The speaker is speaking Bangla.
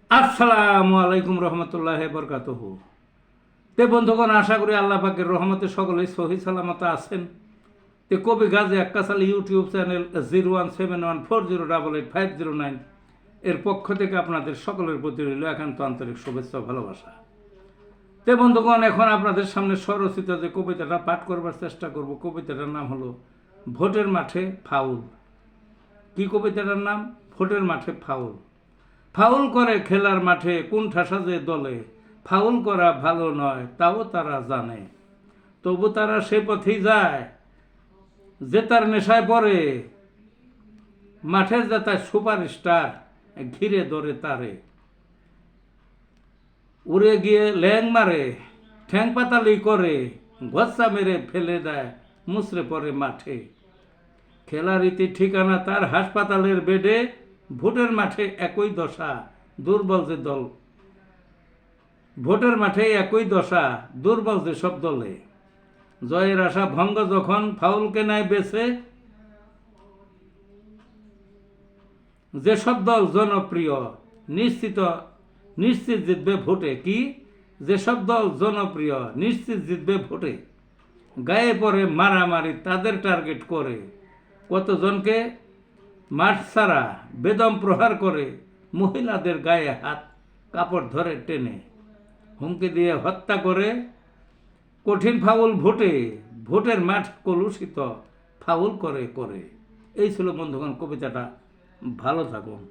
আসসালামু আলাইকুম রহমতুল্লাহ বরকাতুহু। তে বন্ধুগণ, আশা করি আল্লাহ পাকের রহমতে সকলেই সহি সালামত আছেন। তে কবি গাজী আক্কাস আলী ইউটিউব চ্যানেল 017140885009 এর পক্ষ থেকে আপনাদের সকলের প্রতি রইল একান্ত আন্তরিক শুভেচ্ছা ও ভালোবাসা। তে বন্ধুগণ, এখন আপনাদের সামনে স্বরচিত যে কবিতাটা পাঠ করবার চেষ্টা করব, কবিতাটার নাম হলো ভোটের মাঠে ফাউল। কি কবিতাটার নাম? ভোটের মাঠে ফাউল। ফাউল করে খেলার মাঠে কুণ্ঠা সাজে দলে, ফাউল করা ভালো নয় তাও তারা জানে, তবু তারা সে পথেই যায় যে তার নেশায় পড়ে, মাঠের যাতায় সুপারস্টার ঘিরে ধরে তারে, উড়ে গিয়ে ল্যাং মারে ঠ্যাং পাতালি করে, ঘচ্চা মেরে ফেলে দেয় মুচড়ে পড়ে মাঠে, খেলার ইতি ঠিকানা তার হাসপাতালের বেডে, ভোটের মাঠে একই দশা দুর্বল যে দল, ভোটের মাঠে একই দশা দুর্বল যে সব দলে, জয়ের আশা ভঙ্গ যখন ফাউলকে নেয় বেছে, যেসব দল জনপ্রিয় নিশ্চিত জিতবে ভোটে। কি? যেসব দল জনপ্রিয় নিশ্চিত জিতবে ভোটে, গায়ে পড়ে মারামারি তাদের টার্গেট করে, কতজনকে মাঠ ছাড়া বেদম প্রহার করে, মহিলাদের গায়ে হাত কাপড় ধরে টেনে হুমকি দিয়ে হত্যা করে, কঠিন ফাউল ভোটে ভোটের মাঠ কলুষিত ফাউল করে করে। এই ছিল বন্ধুগণ কবিতাটা। ভালো থাকুন।